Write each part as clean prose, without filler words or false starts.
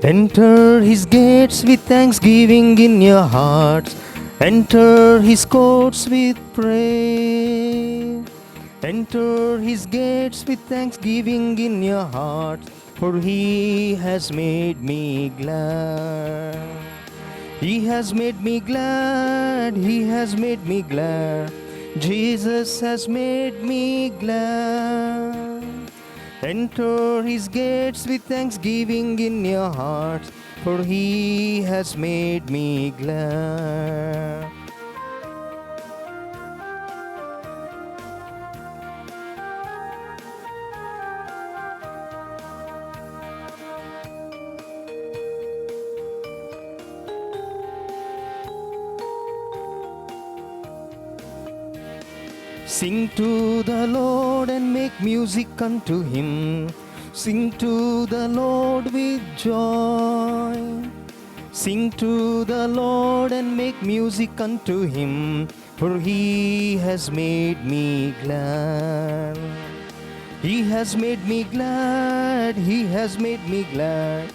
Enter his gates with thanksgiving in your hearts. Enter his courts with praise. Enter his gates with thanksgiving in your hearts, for he has made me glad. He has made me glad. He has made me glad. Jesus has made me glad. Enter his gates with thanksgiving in your hearts, for he has made me glad. Sing to the Lord and make music unto him. Sing to the Lord with joy. Sing to the Lord and make music unto him, for he has made me glad. He has made me glad. He has made me glad.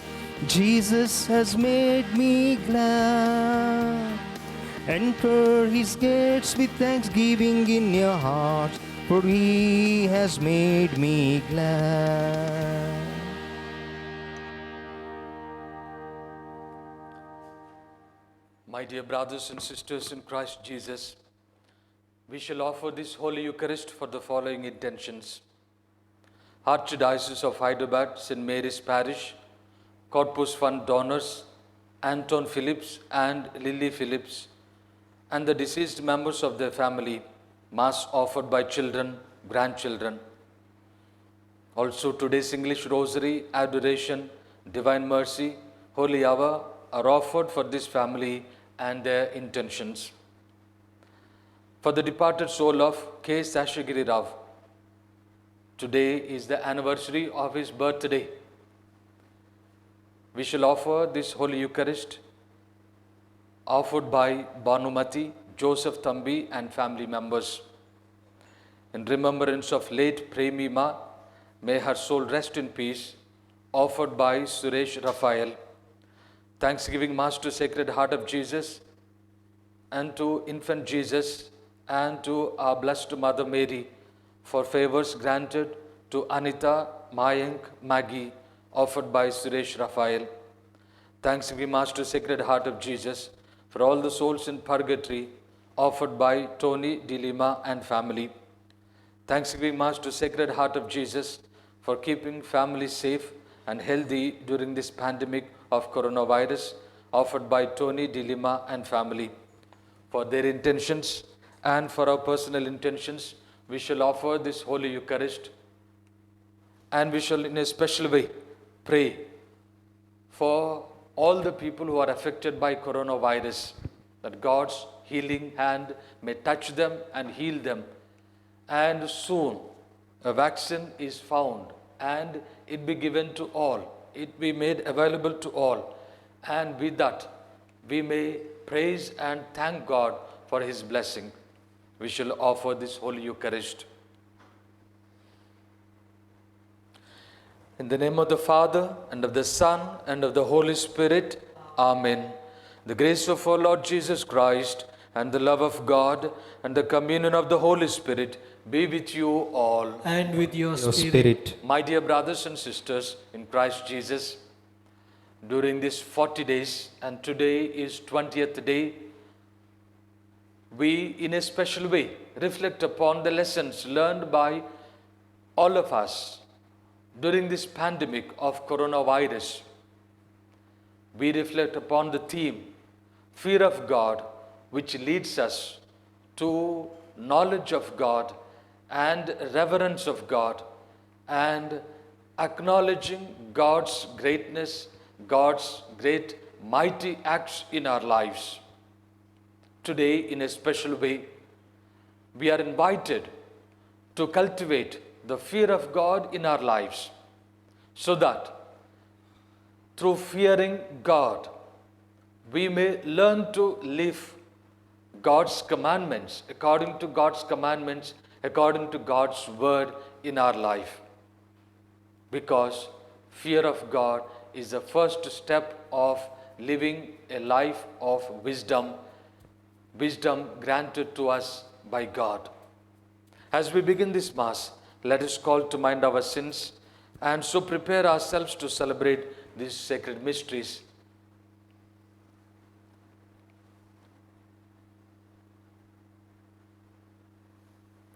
Jesus has made me glad. Enter his gates with thanksgiving in your heart, for he has made me glad. My dear brothers and sisters in Christ Jesus, we shall offer this Holy Eucharist for the following intentions. Archdiocese of Hyderabad, St. Mary's Parish, Corpus Fund donors, Anton Phillips and Lily Phillips, and the deceased members of their family, Mass offered by children, grandchildren. Also today's English Rosary, Adoration, Divine Mercy, Holy Hour are offered for this family and their intentions. For the departed soul of K. Sashagiri Rao, today is the anniversary of his birthday. We shall offer this Holy Eucharist offered by Bhanumati, Joseph Thambi and family members. In remembrance of late Premima, may her soul rest in peace, offered by Suresh Raphael. Thanksgiving Mass to Sacred Heart of Jesus and to Infant Jesus and to our Blessed Mother Mary for favors granted to Anita, Mayank, Maggie, offered by Suresh Raphael. Thanksgiving Mass to Sacred Heart of Jesus for all the souls in purgatory, offered by Tony De Lima and family. Thanksgiving Mass to Sacred Heart of Jesus for keeping families safe and healthy during this pandemic of coronavirus, offered by Tony De Lima and family. For their intentions and for our personal intentions, we shall offer this Holy Eucharist, and we shall in a special way pray for all the people who are affected by coronavirus, that God's healing hand may touch them and heal them. And soon a vaccine is found and it be given to all, it be made available to all. And with that, we may praise and thank God for his blessing. We shall offer this Holy Eucharist. In the name of the Father, and of the Son, and of the Holy Spirit. Amen. The grace of our Lord Jesus Christ, and the love of God, and the communion of the Holy Spirit be with you all. And with your spirit. My dear brothers and sisters in Christ Jesus, during these 40 days, and today is 20th day, we in a special way reflect upon the lessons learned by all of us during this pandemic of coronavirus. We reflect upon the theme, fear of God, which leads us to knowledge of God and reverence of God and acknowledging God's greatness, God's great mighty acts in our lives. Today, in a special way, we are invited to cultivate the fear of God in our lives so that through fearing God, we may learn to live God's commandments, according to God's commandments, according to God's word in our life. Because fear of God is the first step of living a life of wisdom, wisdom granted to us by God. As we begin this Mass, let us call to mind our sins and so prepare ourselves to celebrate these sacred mysteries.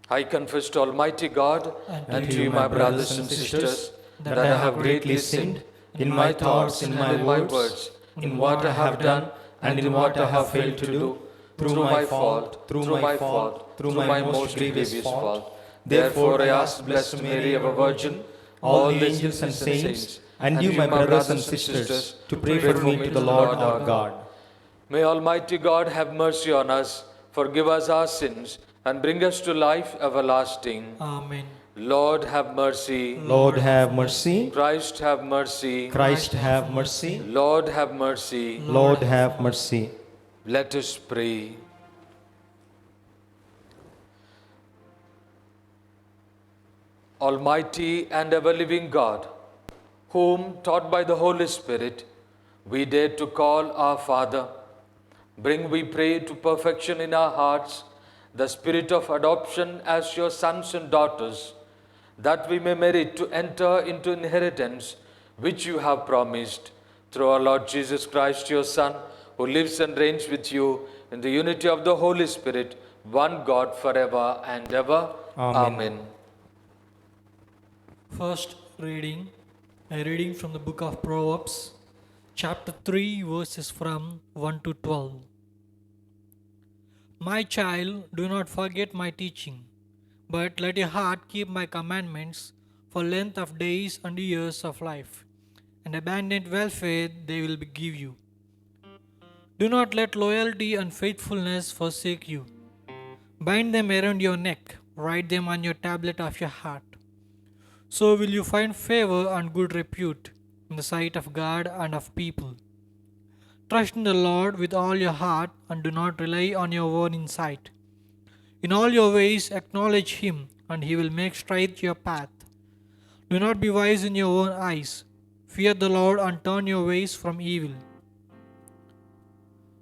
I confess to Almighty God and to you, my brothers and sisters, that I have greatly sinned in my thoughts, in my words, in what I have done and in what I have failed to do, through my fault, through my most grievous fault. Therefore I ask Blessed Mary, ever Virgin, all the angels and saints, and you, my brothers and sisters, to pray for me to the Lord our God. May Almighty God have mercy on us, forgive us our sins, and bring us to life everlasting. Amen. Lord have mercy. Lord have mercy. Christ have mercy. Christ have mercy. Lord have mercy. Lord have mercy. Let us pray. Almighty and ever-living God, whom, taught by the Holy Spirit, we dare to call our Father, bring, we pray, to perfection in our hearts the spirit of adoption as your sons and daughters, that we may merit to enter into inheritance which you have promised, through our Lord Jesus Christ, your Son, who lives and reigns with you in the unity of the Holy Spirit, one God, forever and ever. Amen. First reading, a reading from the book of Proverbs, chapter 3, verses from 1 to 12. My child, do not forget my teaching, but let your heart keep my commandments for length of days and years of life, and abundant welfare they will give you. Do not let loyalty and faithfulness forsake you. Bind them around your neck, write them on your tablet of your heart. So will you find favor and good repute in the sight of God and of people. Trust in the Lord with all your heart and do not rely on your own insight. In all your ways acknowledge Him, and He will make straight your path. Do not be wise in your own eyes. Fear the Lord and turn your ways from evil.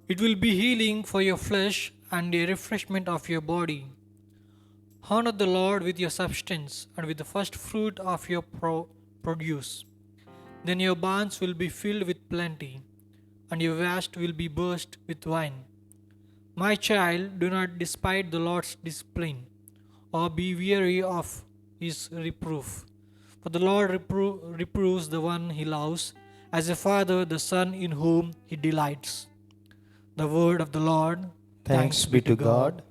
It will be healing for your flesh and a refreshment of your body. Honor the Lord with your substance and with the first fruit of your produce. Then your barns will be filled with plenty, and your vast will be burst with wine. My child, do not despise the Lord's discipline, or be weary of His reproof. For the Lord reproves the one He loves, as a father the son in whom He delights. The word of the Lord. Thanks be to God.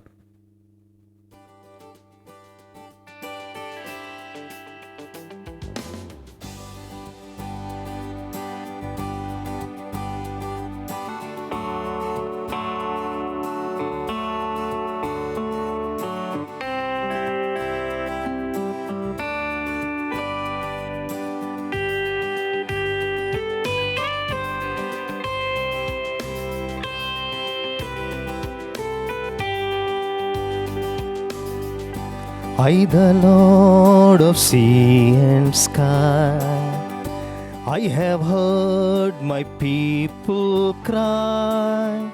I, the Lord of sea and sky, I have heard my people cry,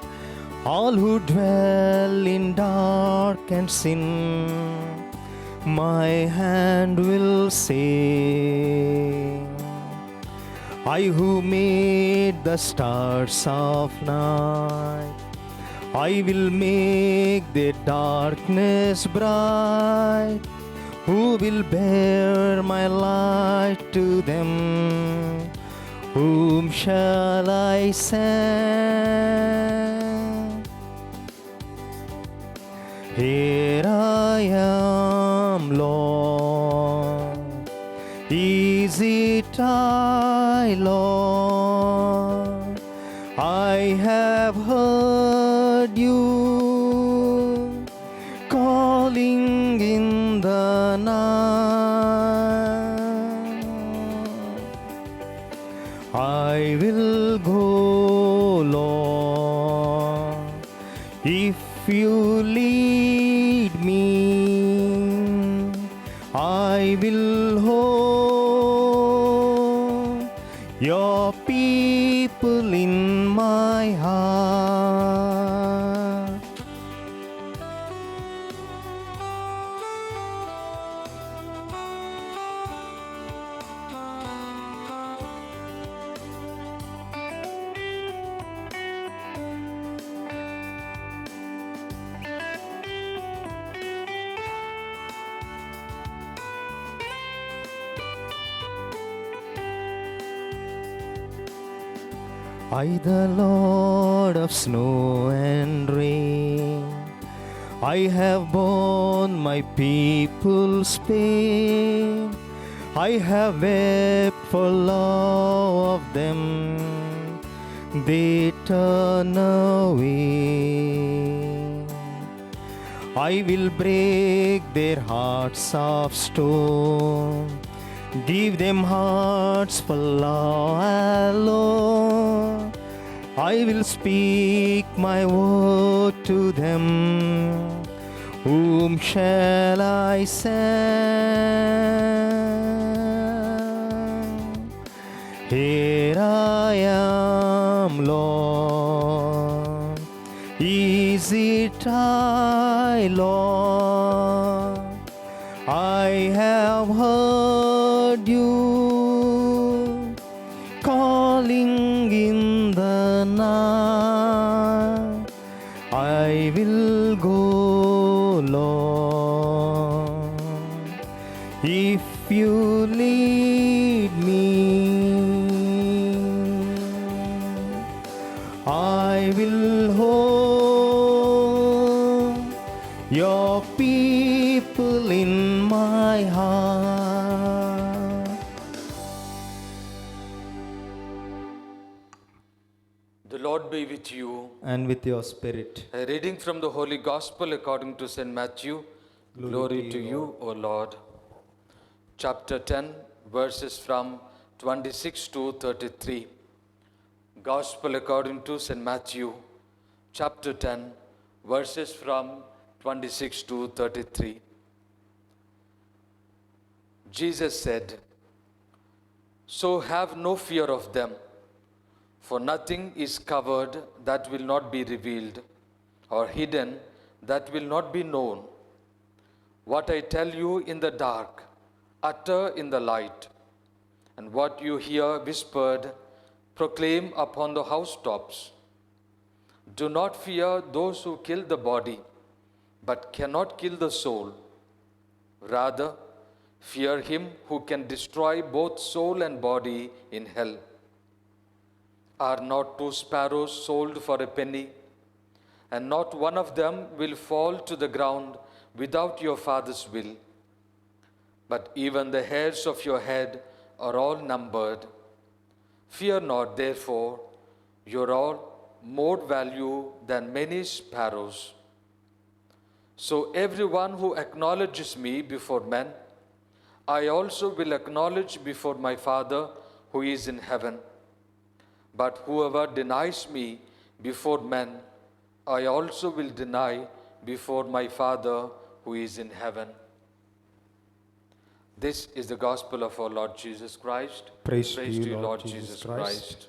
all who dwell in dark and sin, my hand will sing. I who made the stars of night, I will make the darkness bright. Who will bear my light to them? Whom shall I send? Here I am, Lord. my Lord. I have heard you calling in the night. I will go, Lord, if you lead me. I will hold your people in my heart. I, the Lord of snow and rain, I have borne my people's pain. I have wept for love of them. They turn away. I will break their hearts of stone, give them hearts for love alone. I will speak my word to them. Whom shall I send? Here I am, Lord. Is it I, Lord? I have heard you calling in the night. I will go, Lord, if you lead me. I will hold your people in my heart. The Lord be with you. And with your spirit. A reading from the Holy Gospel according to St. Matthew. Glory to you, O Lord. Chapter 10, verses from 26 to 33. Gospel according to St. Matthew, chapter 10, verses from 26 to 33. Jesus said, "So have no fear of them, for nothing is covered that will not be revealed, or hidden that will not be known. What I tell you in the dark, utter in the light, and what you hear whispered, proclaim upon the housetops. Do not fear those who kill the body, but cannot kill the soul. Rather, fear him who can destroy both soul and body in hell. Are not 2 sparrows sold for a penny? And not one of them will fall to the ground without your Father's will. But even the hairs of your head are all numbered. Fear not, therefore, you are all more value than many sparrows. So everyone who acknowledges me before men, I also will acknowledge before my Father who is in heaven. But whoever denies me before men, I also will deny before my Father who is in heaven." This is the gospel of our Lord Jesus Christ. Praise to you, Lord Jesus Christ.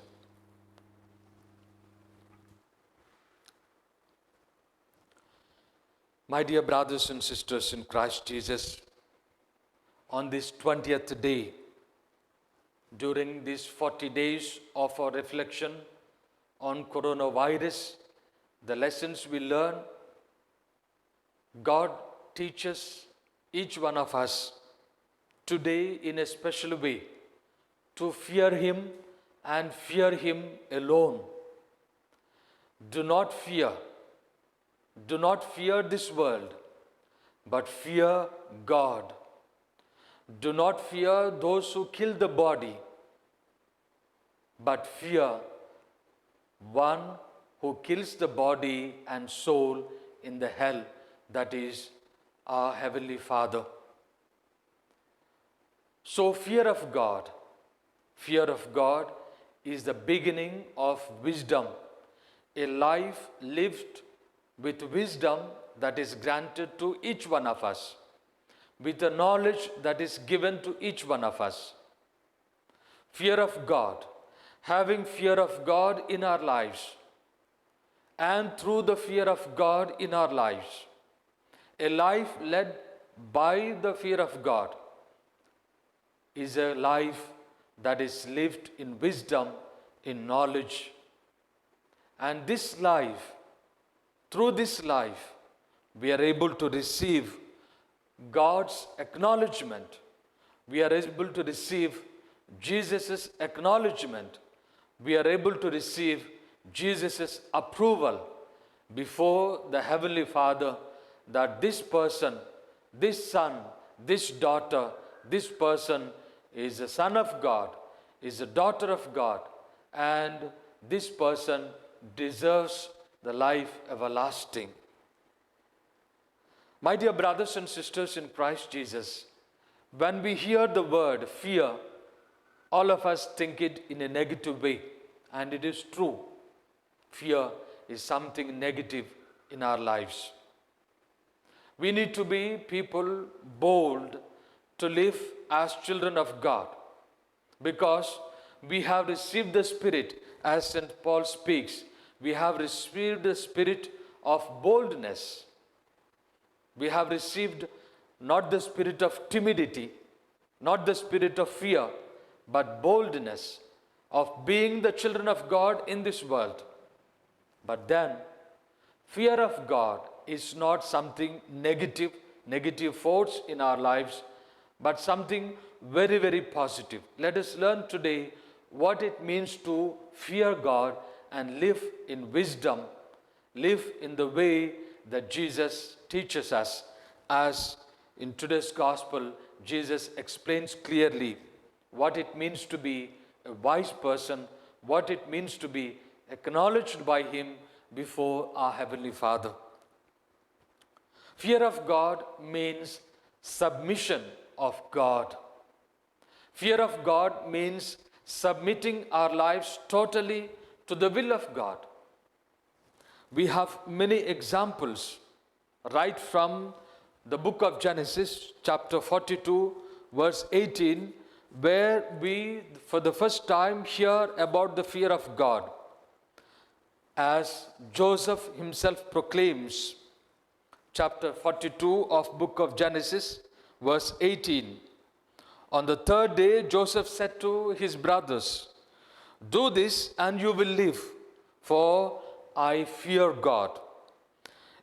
My dear brothers and sisters in Christ Jesus, on this 20th day, during these 40 days of our reflection on coronavirus, the lessons we learn, God teaches each one of us today in a special way to fear Him and fear Him alone. Do not fear this world, but fear God. Do not fear those who kill the body, but fear one who kills the body and soul in the hell, that is our Heavenly Father. So fear of God is the beginning of wisdom. A life lived with wisdom that is granted to each one of us, with the knowledge that is given to each one of us. Fear of God, having fear of God in our lives, and through the fear of God in our lives, a life led by the fear of God is a life that is lived in wisdom, in knowledge. And this life, through this life, we are able to receive God's acknowledgement. We are able to receive Jesus' acknowledgement. We are able to receive Jesus' approval before the Heavenly Father that this person, this son, this daughter, this person is a son of God, is a daughter of God, and this person deserves the life everlasting. My dear brothers and sisters in Christ Jesus, when we hear the word fear, all of us think it in a negative way, and it is true. Fear is something negative in our lives. We need to be people bold to live as children of God, because we have received the Spirit, as St. Paul speaks, we have received the spirit of boldness. We have received not the spirit of timidity, not the spirit of fear, but boldness of being the children of God in this world. But then, fear of God is not something negative force in our lives, but something very, very positive. Let us learn today what it means to fear God and live in wisdom, live in the way that Jesus teaches us. As in today's gospel, Jesus explains clearly what it means to be a wise person, what it means to be acknowledged by Him before our Heavenly Father. Fear of God means submission of God. Fear of God means submitting our lives totally to the will of God. We have many examples right from the book of Genesis, chapter 42, verse 18, where we for the first time hear about the fear of God. As Joseph himself proclaims, chapter 42 of book of Genesis, verse 18. On the third day, Joseph said to his brothers, "Do this and you will live, for I fear God.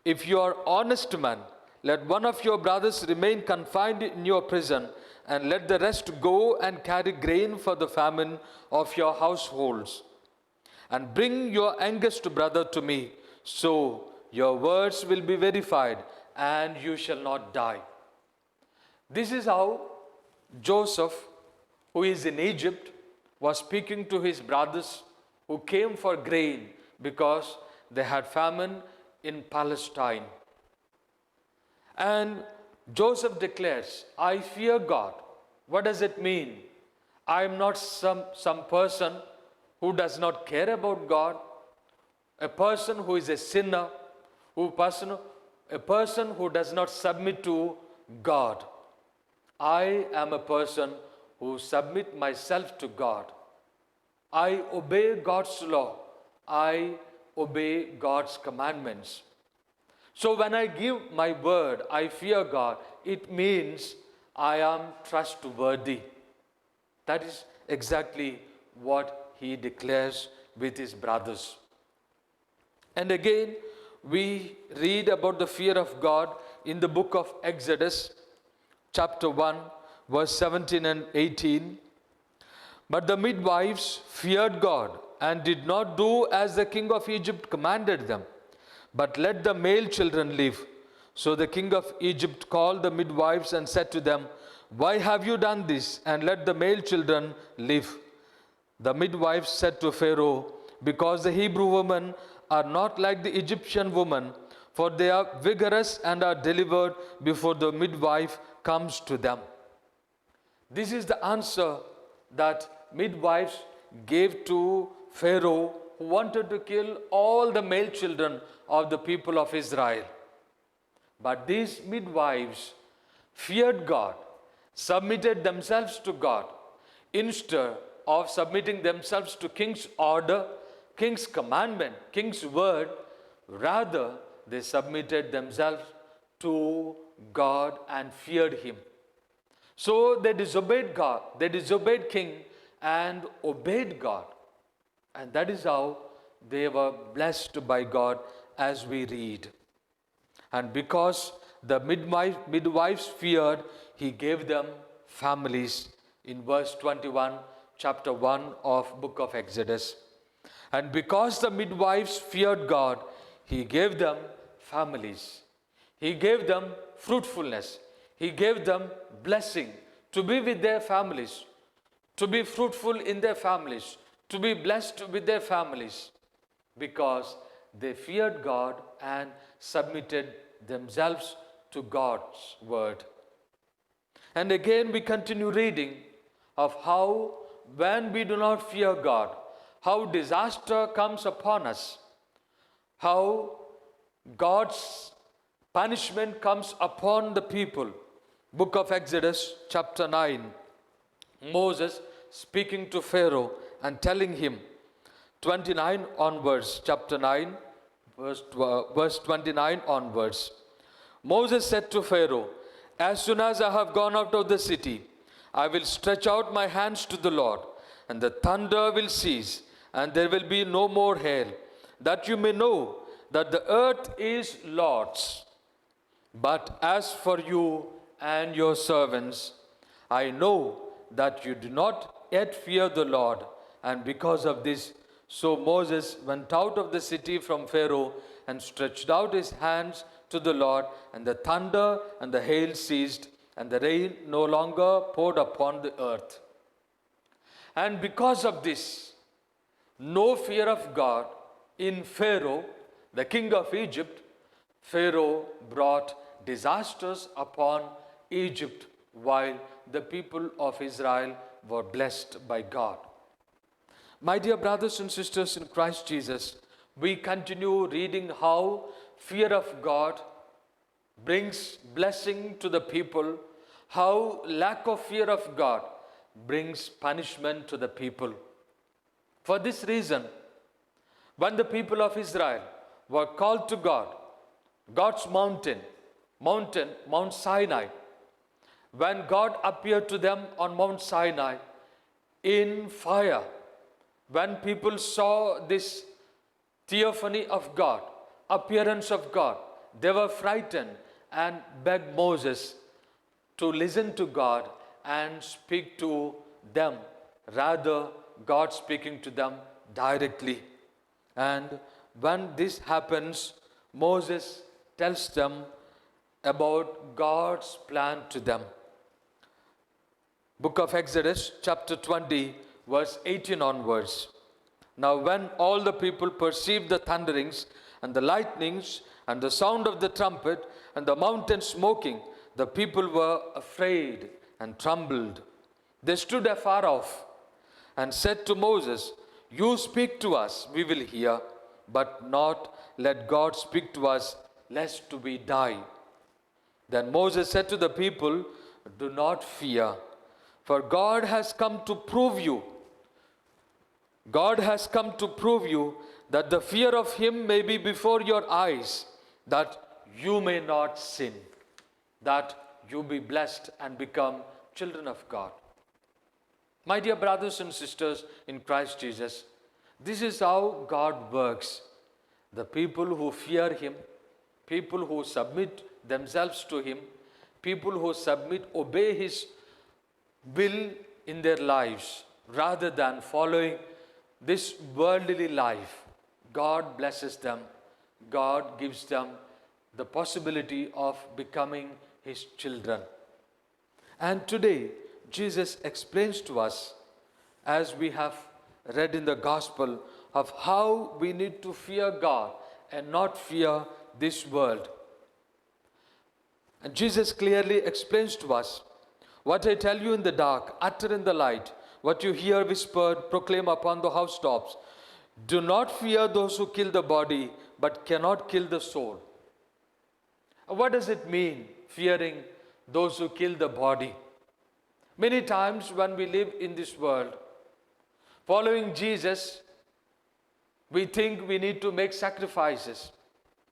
If you are honest men, let one of your brothers remain confined in your prison, and let the rest go and carry grain for the famine of your households. And bring your youngest brother to me, so your words will be verified, and you shall not die." This is how Joseph, who is in Egypt, was speaking to his brothers who came for grain because they had famine in Palestine. And Joseph declares, "I fear God." What does it mean? I am not some person who does not care about God, a person who is a sinner, a person who does not submit to God. I am a person who submit myself to God. I obey God's law. I obey God's commandments. So when I give my word, I fear God, it means I am trustworthy. That is exactly what he declares with his brothers. And again, we read about the fear of God in the book of Exodus, chapter 1, verse 17 and 18. But the midwives feared God and did not do as the king of Egypt commanded them, but let the male children live. So the king of Egypt called the midwives and said to them, "Why have you done this? And let the male children live." The midwife said to Pharaoh, because the Hebrew women are not like the Egyptian women, for they are vigorous and are delivered before the midwife comes to them. This is the answer that midwives gave to Pharaoh, who wanted to kill all the male children of the people of Israel. But these midwives feared God, submitted themselves to God, instead of submitting themselves to king's order, king's commandment, king's word. Rather, they submitted themselves to God and feared him. So they disobeyed God, they disobeyed king and obeyed God. And that is how they were blessed by God, as we read. And because the midwives feared, he gave them families in verse 21, chapter 1 of book of Exodus. And because the midwives feared God, he gave them families. He gave them fruitfulness. He gave them blessing to be with their families, to be fruitful in their families, to be blessed with their families, because they feared God and submitted themselves to God's word. And again we continue reading of how when we do not fear God, how disaster comes upon us, how God's punishment comes upon the people. Book of Exodus chapter 9, Moses speaking to Pharaoh and telling him, 29 onwards, chapter 9, verse 29 onwards. Moses said to Pharaoh, as soon as I have gone out of the city, I will stretch out my hands to the Lord, and the thunder will cease, and there will be no more hail, that you may know that the earth is Lord's. But as for you and your servants, I know that you do not yet fear the Lord. And because of this, so Moses went out of the city from Pharaoh and stretched out his hands to the Lord, and the thunder and the hail ceased, and the rain no longer poured upon the earth. And because of this, no fear of God in Pharaoh, the king of Egypt, Pharaoh brought disasters upon Egypt while the people of Israel were blessed by God. My dear brothers and sisters in Christ Jesus, we continue reading how fear of God brings blessing to the people, how lack of fear of God brings punishment to the people. For this reason, when the people of Israel were called to God, God's mountain, Mount Sinai, when God appeared to them on Mount Sinai in fire, when people saw this theophany of God, appearance of God, they were frightened and begged Moses to listen to God and speak to them, rather God speaking to them directly. And when this happens, Moses tells them about God's plan to them. Book of Exodus chapter 20 verse 18 onwards. Now when all the people perceived the thunderings and the lightnings and the sound of the trumpet and the mountain smoking, the people were afraid and trembled. They stood afar off and said to Moses, you speak to us, we will hear, but not let God speak to us, lest we die. Then Moses said to the people, do not fear, for God has come to prove you. God has come to prove you that the fear of him may be before your eyes, that you may not sin, that you be blessed and become children of God. My dear brothers and sisters in Christ Jesus, this is how God works. The people who fear him, people who submit themselves to him, people who obey his will in their lives, rather than following this worldly life, God blesses them. God gives them the possibility of becoming his children. And today, Jesus explains to us, as we have read in the gospel of how we need to fear God and not fear this world. And Jesus clearly explains to us, what I tell you in the dark, utter in the light. What you hear whispered, proclaim upon the housetops. Do not fear those who kill the body, but cannot kill the soul. What does it mean, fearing those who kill the body? Many times when we live in this world, following Jesus, we think we need to make sacrifices.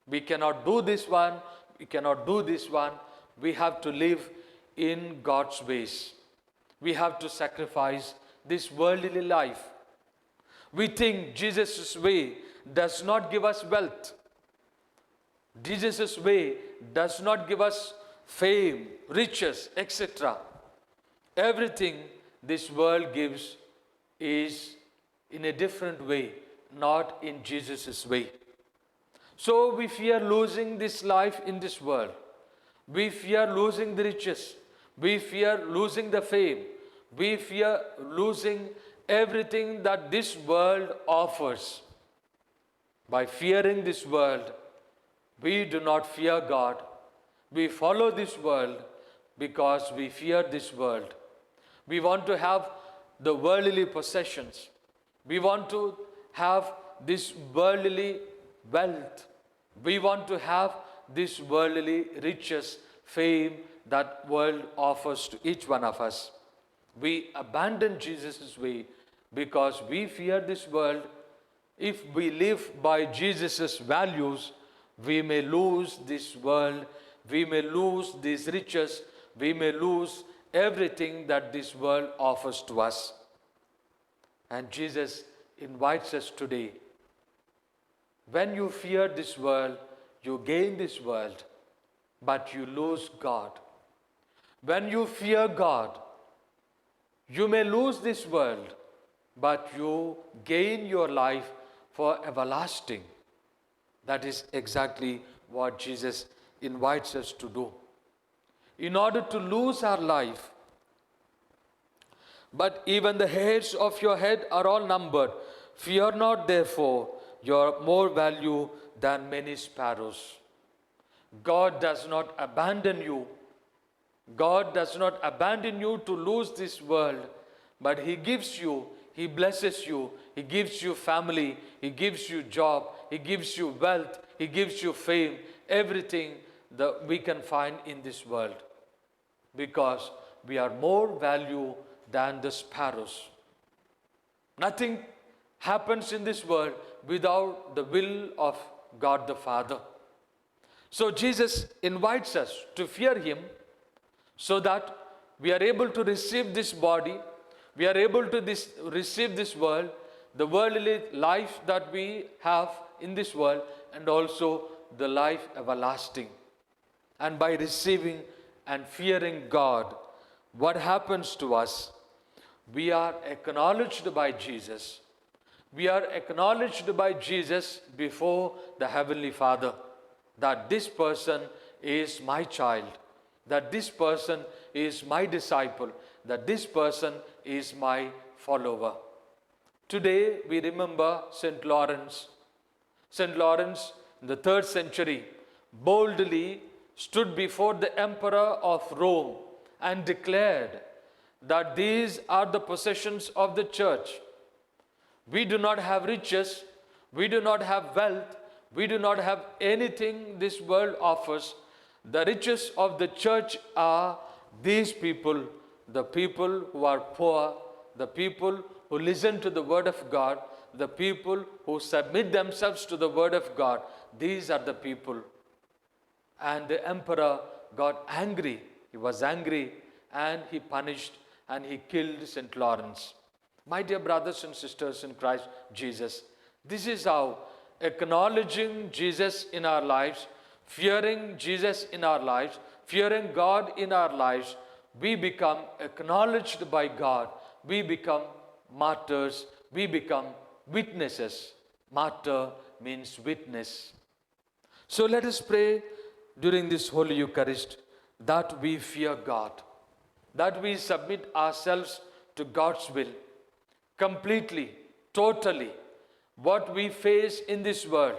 We cannot do this one, we cannot do this one. We have to live in God's ways. We have to sacrifice this worldly life. We think Jesus' way does not give us wealth. Jesus' way does not give us fame, riches, etc. Everything this world gives is in a different way, not in Jesus' way. So we fear losing this life in this world. We fear losing the riches. We fear losing the fame. We fear losing everything that this world offers. By fearing this world, we do not fear God. We follow this world because we fear this world. We want to have the worldly possessions. We want to have this worldly wealth. We want to have this worldly riches, fame that world offers to each one of us. We abandon Jesus' way because we fear this world. If we live by Jesus' values, we may lose this world, we may lose these riches, we may lose everything that this world offers to us. And Jesus invites us today. When you fear this world, you gain this world, but you lose God. When you fear God, you may lose this world, but you gain your life for everlasting. That is exactly what Jesus invites us to do. In order to lose our life, but even the hairs of your head are all numbered. Fear not, therefore, you are more value than many sparrows. God does not abandon you. God does not abandon you to lose this world, but He gives you, He blesses you, He gives you family, He gives you job, He gives you wealth, He gives you fame, everything that we can find in this world. Because we are more value than the sparrows. Nothing happens in this world without the will of God the Father. So Jesus invites us to fear Him so that we are able to receive this body, we are able to receive this world, the worldly life that we have in this world, and also the life everlasting. And by receiving and fearing God, what happens to us? We are acknowledged by Jesus. We are acknowledged by Jesus before the Heavenly Father that this person is my child, that this person is my disciple, that this person is my follower. Today we remember St. Lawrence. St. Lawrence in the 3rd century boldly stood before the emperor of Rome and declared that these are the possessions of the church. We do not have riches, we do not have wealth, we do not have anything this world offers. The riches of the church are these people, the people who are poor, the people who listen to the word of God, the people who submit themselves to the word of God. These are the people. And the emperor got angry. He was angry and he punished and he killed St. Lawrence. My dear brothers and sisters in Christ Jesus, this is how acknowledging Jesus in our lives, fearing Jesus in our lives, fearing God in our lives, we become acknowledged by God. We become martyrs. We become witnesses. Martyr means witness. So let us pray during this Holy Eucharist that we fear God, that we submit ourselves to God's will completely, totally what we face in this world,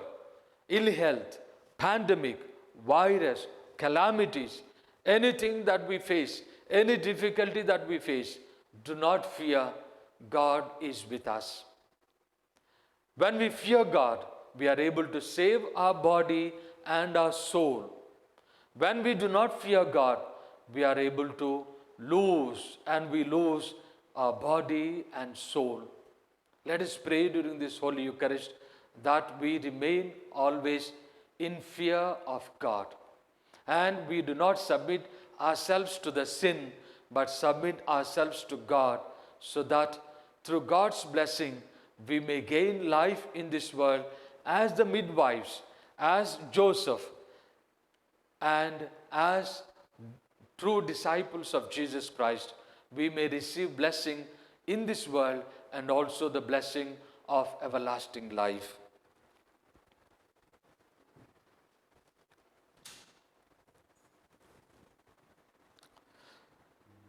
ill health, pandemic, virus, calamities, anything that we face, any difficulty that we face, do not fear, God is with us. When we fear God, we are able to save our body and our soul. When we do not fear God, we are able to lose, and we lose our body and soul. Let us pray during this Holy Eucharist that we remain always in fear of God, and we do not submit ourselves to the sin, but submit ourselves to God, so that through God's blessing we may gain life in this world as the midwives, as Joseph, and as true disciples of Jesus Christ. We may receive blessing in this world and also the blessing of everlasting life.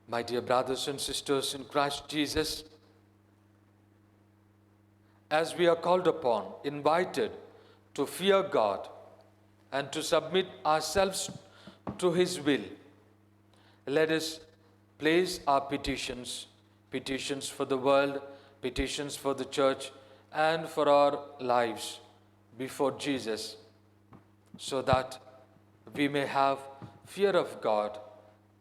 My dear brothers and sisters in Christ Jesus, as we are called upon, invited to fear God and to submit ourselves to His will, let us place our petitions, petitions for the world, petitions for the church, and for our lives before Jesus, so that we may have fear of God,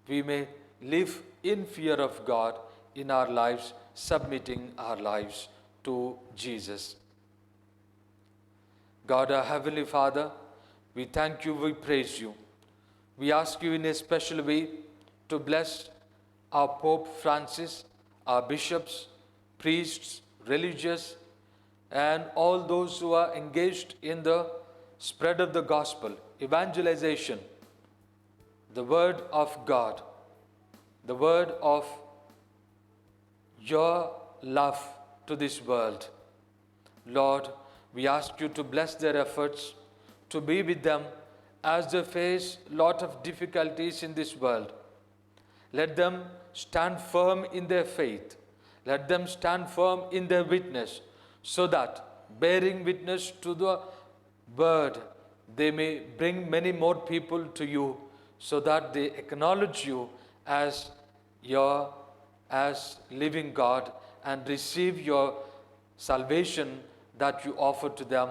we may live in fear of God in our lives, submitting our lives to Jesus. God, our Heavenly Father, we thank you, we praise you. We ask you in a special way to bless our Pope Francis, our bishops, priests, religious, and all those who are engaged in the spread of the gospel, evangelization, the word of God, the word of your love to this world. Lord, we ask you to bless their efforts, to be with them as they face lot of difficulties in this world. Let them stand firm in their faith. Let them stand firm in their witness, so that bearing witness to the word, they may bring many more people to you, so that they acknowledge you as living God and receive your salvation that you offer to them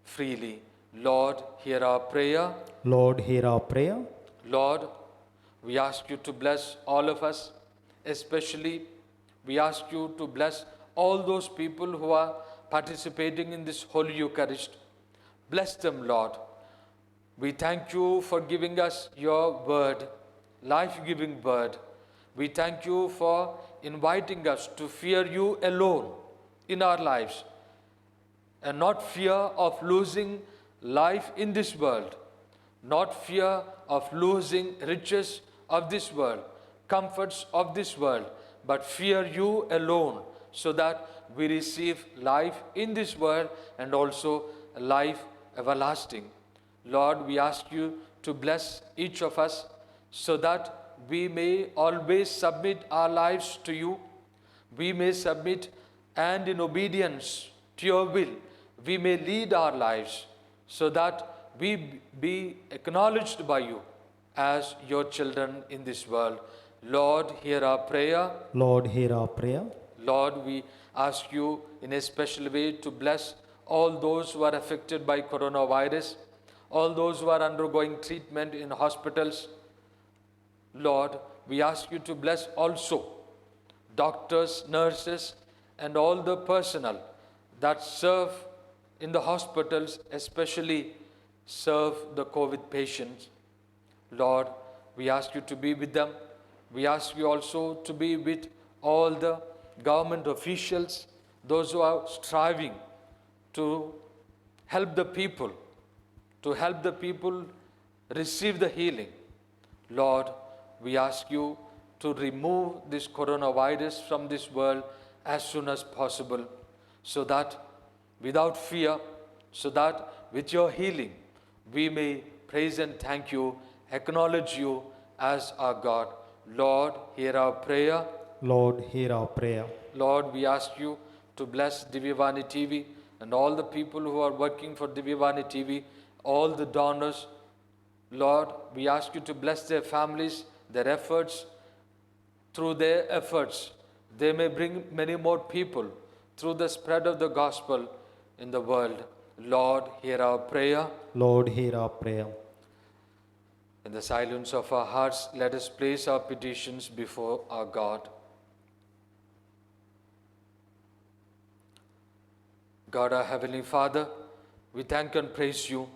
freely. Lord, hear our prayer. Lord, hear our prayer. Lord, we ask you to bless all of us, especially we ask you to bless all those people who are participating in this Holy Eucharist. Bless them, Lord. We thank you for giving us your word, life-giving word. We thank you for inviting us to fear you alone in our lives, and not fear of losing life in this world, not fear of losing riches of this world, comforts of this world, but fear you alone, so that we receive life in this world and also life everlasting. Lord, we ask you to bless each of us, so that we may always submit our lives to you. We may submit, and in obedience to your will, we may lead our lives, so that we be acknowledged by you as your children in this world. Lord, hear our prayer. Lord, hear our prayer. Lord, we ask you in a special way to bless all those who are affected by coronavirus, all those who are undergoing treatment in hospitals. Lord, we ask you to bless also doctors, nurses, and all the personnel that serve in the hospitals, especially serve the COVID patients. Lord, we ask you to be with them. We ask you also to be with all the government officials, those who are striving to help the people, receive the healing. Lord, we ask you to remove this coronavirus from this world as soon as possible, so that without fear, so that with your healing, we may praise and thank you, acknowledge you as our God. Lord, hear our prayer. Lord, hear our prayer. Lord, we ask you to bless Divyavani TV and all the people who are working for Divyavani TV, all the donors. Lord, we ask you to bless their families, their efforts. Through their efforts, they may bring many more people through the spread of the gospel in the world. Lord, hear our prayer. Lord, hear our prayer. In the silence of our hearts, let us place our petitions before our God. God, our Heavenly Father, we thank and praise you.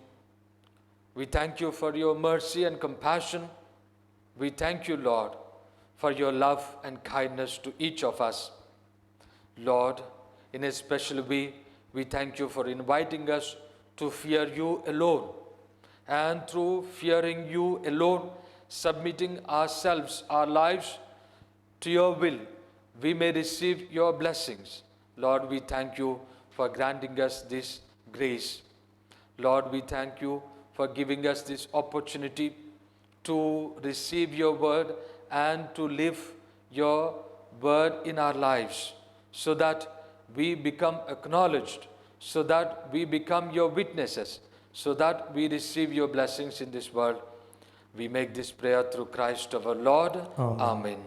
We thank you for your mercy and compassion. We thank you, Lord, for your love and kindness to each of us. Lord, in a special way, we thank you for inviting us to fear you alone. And through fearing you alone, submitting ourselves, our lives to your will, we may receive your blessings. Lord, we thank you for granting us this grace. Lord, we thank you for giving us this opportunity to receive your word and to live your word in our lives, so that we become acknowledged, so that we become your witnesses, so that we receive your blessings in this world. We make this prayer through Christ our Lord. Amen. Amen.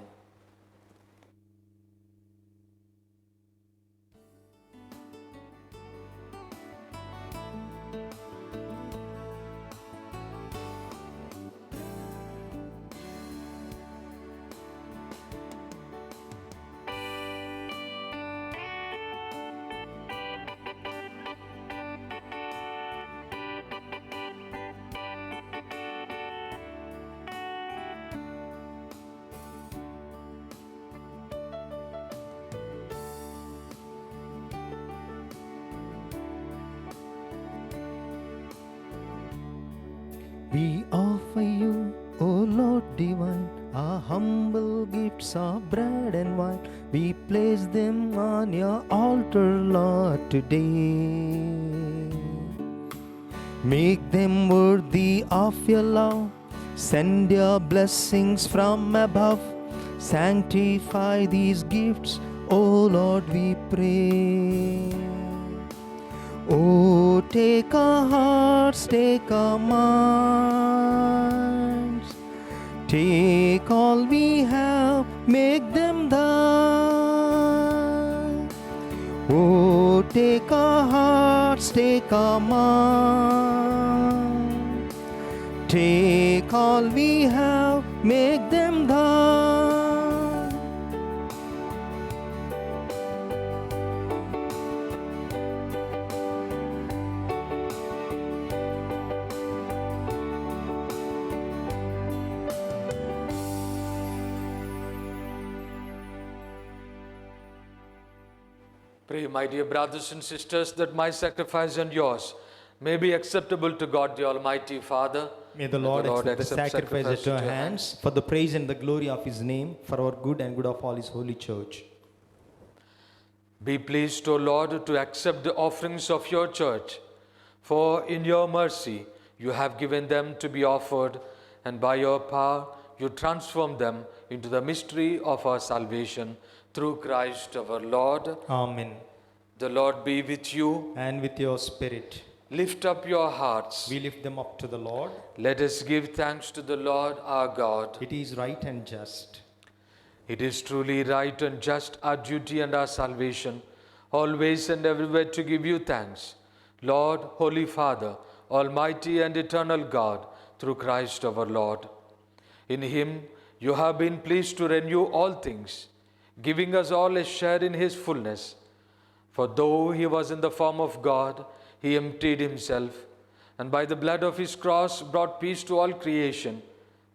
We offer you, O Lord divine, our humble gifts of bread and wine. We place them on your altar, Lord, today. Make them worthy of your love. Send your blessings from above. Sanctify these gifts, O Lord, we pray. Oh, take our hearts, take our minds, take all we have, make them thine. Oh, take our hearts, take our minds, take all we have, make them thine. Pray, my dear brothers and sisters, that my sacrifice and yours may be acceptable to God the Almighty Father. May the Lord accept the sacrifice at your hands for the praise and the glory of His name, for our good and good of all His holy church. Be pleased, O Lord, to accept the offerings of your church, for in your mercy you have given them to be offered, and by your power you transform them into the mystery of our salvation, through Christ our Lord. Amen. The Lord be with you. And with your spirit. Lift up your hearts. We lift them up to the Lord. Let us give thanks to the Lord our God. It is right and just. It is truly right and just, our duty and our salvation, always and everywhere to give you thanks, Lord, Holy Father, Almighty and eternal God, through Christ our Lord. In Him you have been pleased to renew all things, giving us all a share in His fullness. For though He was in the form of God, He emptied Himself, and by the blood of His cross brought peace to all creation.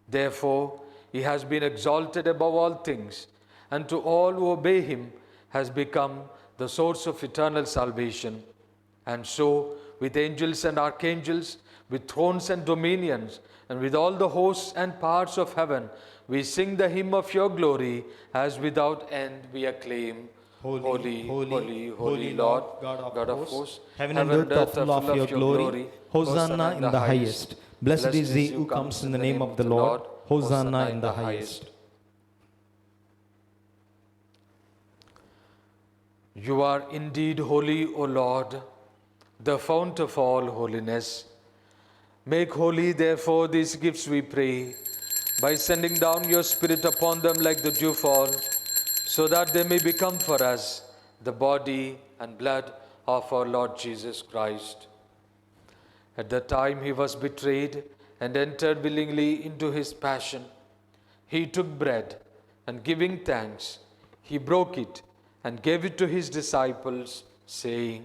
Therefore, He has been exalted above all things, and to all who obey Him has become the source of eternal salvation. And so, with angels and archangels, with thrones and dominions, and with all the hosts and powers of heaven, we sing the hymn of your glory, as without end we acclaim, Holy, holy, holy Lord, God of hosts, heaven and earth are full of your glory. Hosanna in the highest. Blessed is he who comes in the name of the Lord. Hosanna in the highest. You are indeed holy, O Lord, the fount of all holiness. Make holy, therefore, these gifts, we pray, by sending down your Spirit upon them like the dewfall, so that they may become for us the body and blood of our Lord Jesus Christ. At the time he was betrayed and entered willingly into his passion, he took bread and giving thanks, he broke it and gave it to his disciples, saying,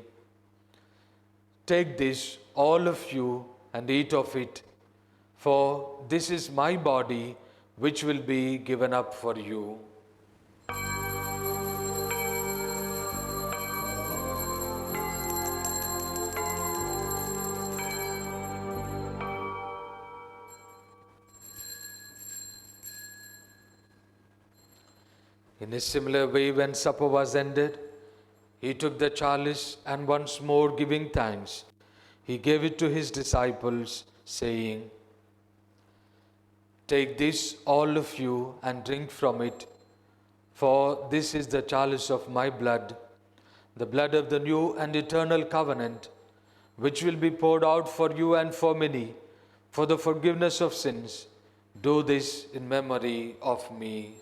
"Take this, all of you, and eat of it, for this is my body, which will be given up for you." In a similar way, when supper was ended, he took the chalice and once more giving thanks, he gave it to his disciples, saying, "Take this, all of you, and drink from it, for this is the chalice of my blood, the blood of the new and eternal covenant, which will be poured out for you and for many for the forgiveness of sins. Do this in memory of me."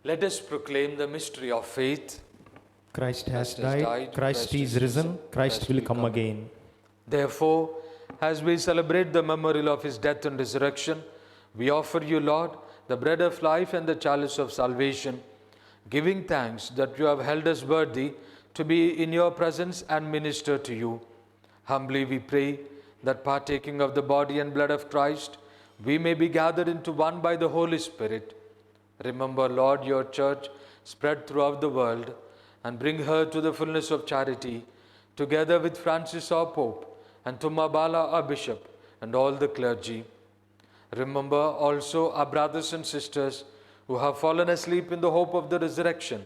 Let us proclaim the mystery of faith. Christ has Christ has died, died, Christ is risen, Christ will come again. Therefore, as we celebrate the memorial of his death and resurrection, we offer you, Lord, the bread of life and the chalice of salvation, giving thanks that you have held us worthy to be in your presence and minister to you. Humbly we pray that partaking of the body and blood of Christ, we may be gathered into one by the Holy Spirit. Remember, Lord, your church spread throughout the world and bring her to the fullness of charity, together with Francis our Pope and Tumabala our Bishop and all the clergy. Remember also our brothers and sisters who have fallen asleep in the hope of the resurrection,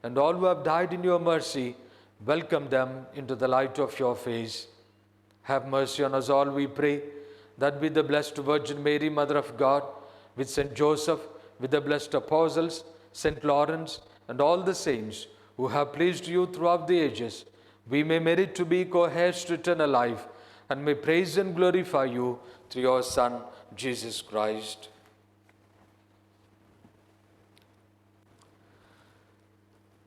and all who have died in your mercy. Welcome them into the light of your face. Have mercy on us all, we pray, that with the Blessed Virgin Mary, Mother of God, with Saint Joseph, with the blessed apostles, Saint Lawrence, and all the saints who have pleased you throughout the ages, we may merit to be co-heirs to eternal life, and may praise and glorify you through your Son, Jesus Christ.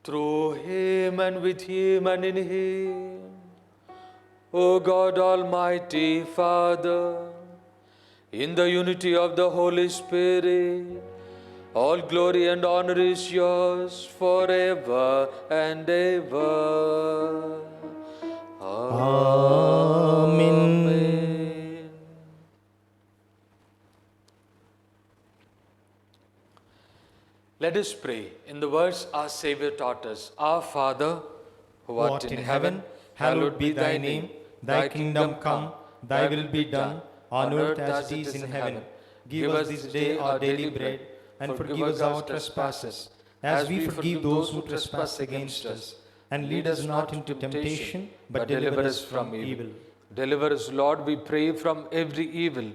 Through him and with him and in him, O God Almighty Father, in the unity of the Holy Spirit, all glory and honor is yours forever and ever. Amen. Let us pray in the words our Savior taught us. Our Father, who art in heaven, hallowed be thy name. Thy kingdom come, thy will be done, on earth as it is in heaven. Give us this day our daily bread, and forgive us our trespasses, as we forgive those who trespass against us. And lead us not into temptation, but deliver us from evil. Deliver us, Lord, we pray, from every evil.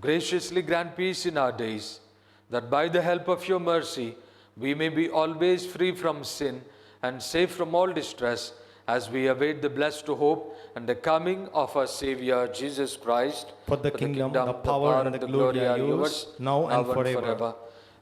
Graciously grant peace in our days, that by the help of your mercy we may be always free from sin and safe from all distress, as we await the blessed hope and the coming of our Savior Jesus Christ. For the kingdom, the power, and the glory are yours, now and forever.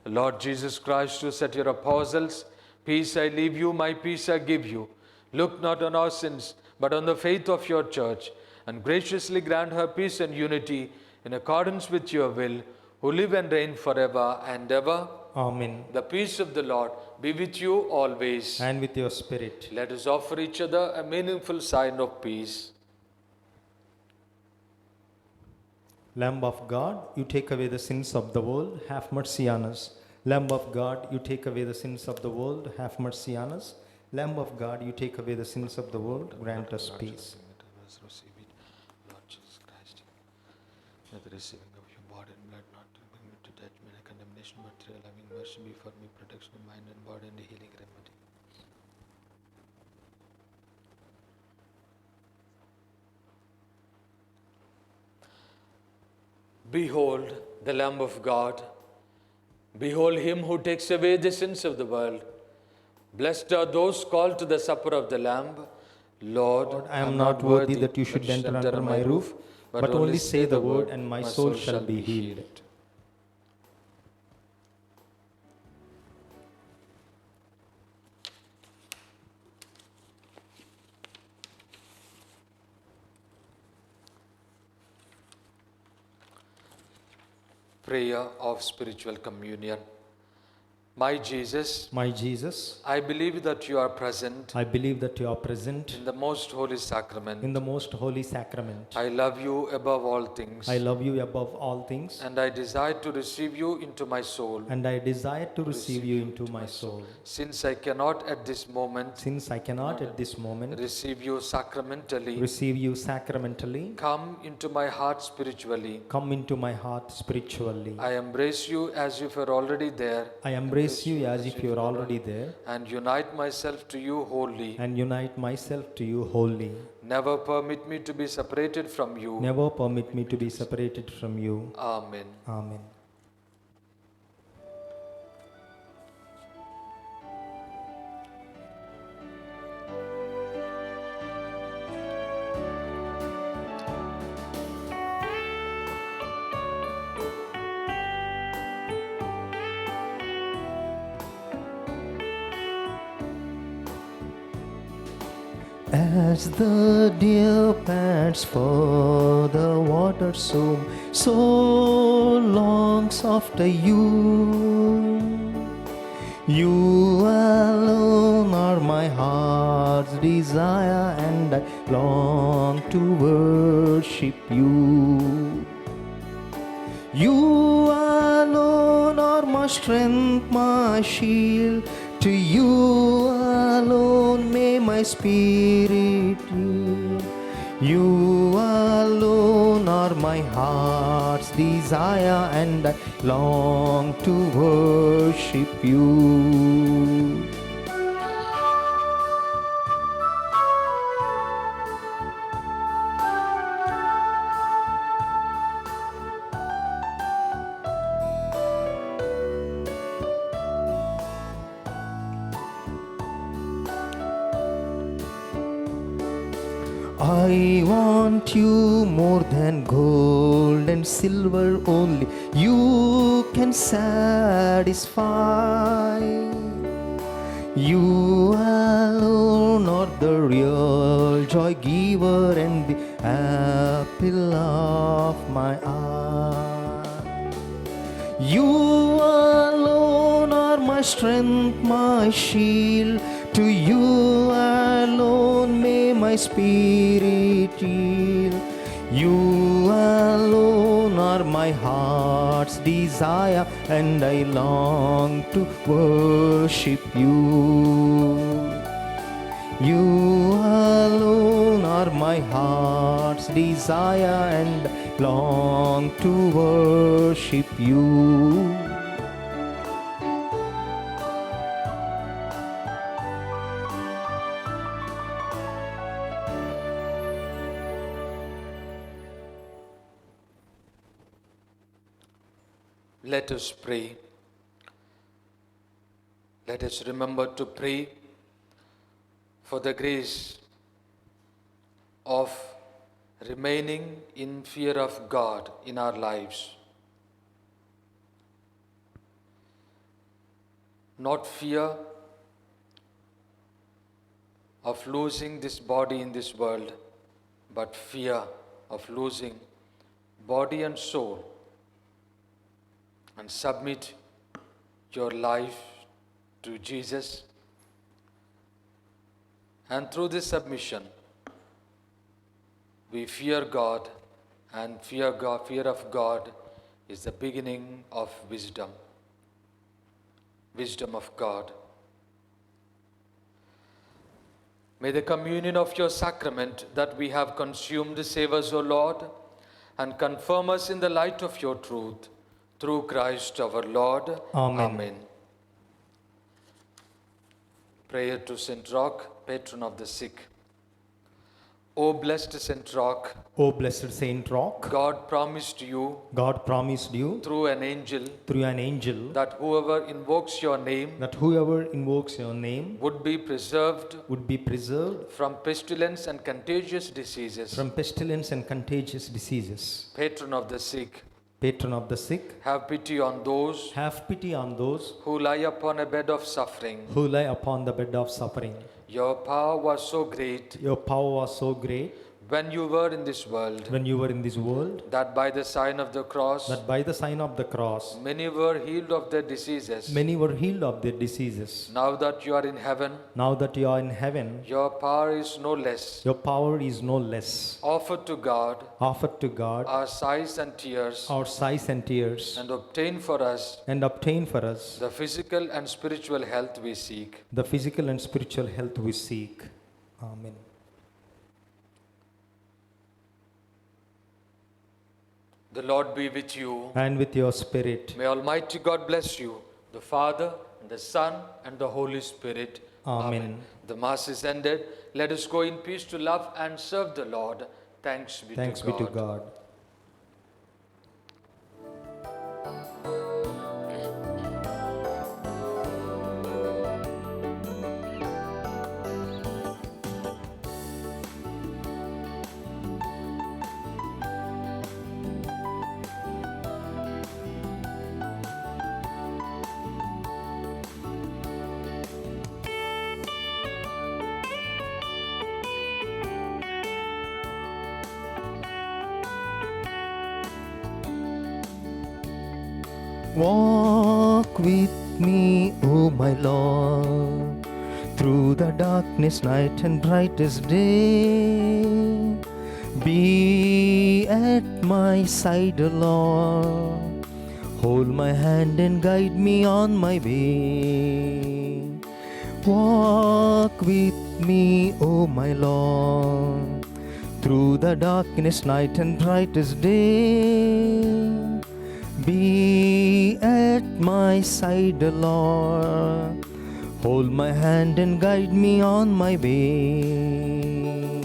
Lord Jesus Christ, who said to your apostles, "Peace I leave you, my peace I give you," look not on our sins, but on the faith of your church, and graciously grant her peace and unity in accordance with your will, who live and reign forever and ever. Amen. The peace of the Lord be with you always. And with your spirit. Let us offer each other a meaningful sign of peace. Lamb of God, you take away the sins of the world, have mercy on us. Lamb of God, you take away the sins of the world, have mercy on us. Lamb of God, you take away the sins of the world, grant us peace. Lord Jesus Christ, let the receiving of your body and blood not to bring me to judgment and condemnation, but through loving mercy be for me, protection of mind and body and healing remedy. Behold the Lamb of God. Behold him who takes away the sins of the world. Blessed are those called to the supper of the Lamb. Lord, I am not worthy that you should enter under my roof, but only say the word, and my soul shall be healed. Prayer of spiritual communion. My Jesus, My Jesus, I believe that you are present I believe that you are present in the most holy sacrament. in the most holy sacrament. I love you above all things, I love you above all things, and I desire to receive you into my soul. and I desire to receive you into my soul. Since I cannot at this moment Since I cannot at this moment receive you sacramentally, receive you sacramentally, come into my heart spiritually. come into my heart spiritually. I embrace you as if you're already there, I embrace you as if you are already there, and unite myself to you wholly. and unite myself to you wholly. Never permit me to be separated from you. Never permit me to be separated from you. Amen. Amen. As the deer pants for the water, so longs after you. You alone are my heart's desire, and I long to worship you. You alone are my strength, my shield. To you alone may my spirit yield. You alone are my heart's desire, and I long to worship you. I want you more than gold and silver, only you can satisfy. You alone are the real joy giver and the apple of my eye. You alone are my strength, my shield. To you alone may my spirit yield. You alone are my heart's desire, and I long to worship you. You alone are my heart's desire, and I long to worship you. Let us pray. Let us remember to pray for the grace of remaining in fear of God in our lives. Not fear of losing this body in this world, but fear of losing body and soul, and submit your life to Jesus. And through this submission, we fear God, and fear of God is the beginning of wisdom. Wisdom of God. May the communion of your sacrament that we have consumed save us, O Lord, and confirm us in the light of your truth. Through Christ our Lord. Amen. Prayer to Saint Roch, patron of the sick. O blessed Saint Rock, O blessed Saint Rock, God promised you God promised you through an angel through an angel that whoever invokes your name that whoever invokes your name would be preserved would be preserved from pestilence and contagious diseases. from pestilence and contagious diseases. Patron of the sick, Patron of the sick, have pity on those have pity on those who lie upon a bed of suffering. who lie upon the bed of suffering. Your power was so great Your power was so great when you were in this world when you were in this world that by the sign of the cross that by the sign of the cross many were healed of their diseases. many were healed of their diseases. Now that you are in heaven, Now that you are in heaven, your power is no less. your power is no less. Offer to God Offer to God our sighs and tears our sighs and tears and obtain for us and obtain for us the physical and spiritual health we seek. the physical and spiritual health we seek. Amen. The Lord be with you. And with your spirit. May Almighty God bless you, the Father, and the Son, and the Holy Spirit. Amen. The Mass is ended. Let us go in peace to love and serve the Lord. Thanks be Thanks to be God. to God. Walk with me, O my Lord, through the darkness, night and brightest day. Be at my side, O Lord. Hold my hand and guide me on my way. Walk with me, O my Lord, through the darkness, night and brightest day. Be at my side, Lord. Hold my hand and guide me on my way.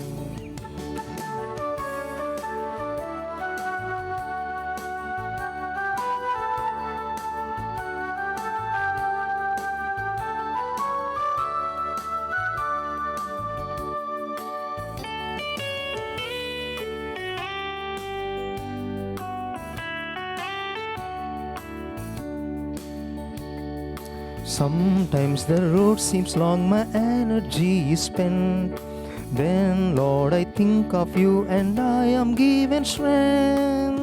Sometimes the road seems long, my energy is spent. Then, Lord, I think of you and I am given strength.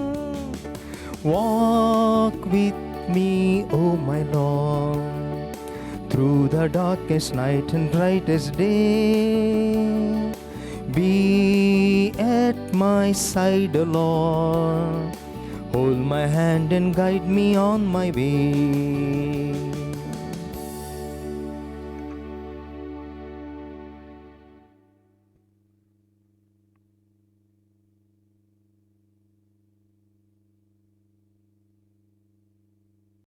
Walk with me, O my Lord, through the darkest night and brightest day. Be at my side, O Lord. Hold my hand and guide me on my way.